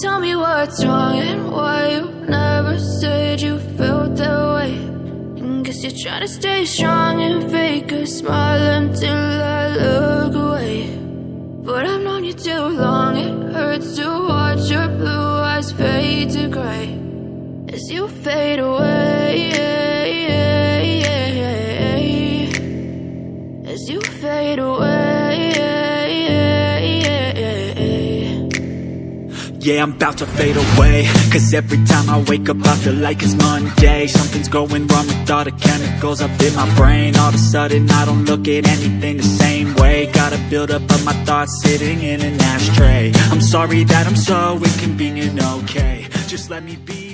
tell me what's wrong and why you never said you felt that way. And guess you're trying to stay strong and fake a smile until I look away. But I've known you too long, it hurts to watch your blue eyes fade to gray as you fade away, as you fade away. Yeah, I'm about to fade away, cause every time I wake up I feel like it's Monday. Something's going wrong with all the chemicals up in my brain. All of a sudden I don't look at anything the same way. Gotta build up of my thoughts sitting in an ashtray. I'm sorry that I'm so inconvenient, okay, just let me be.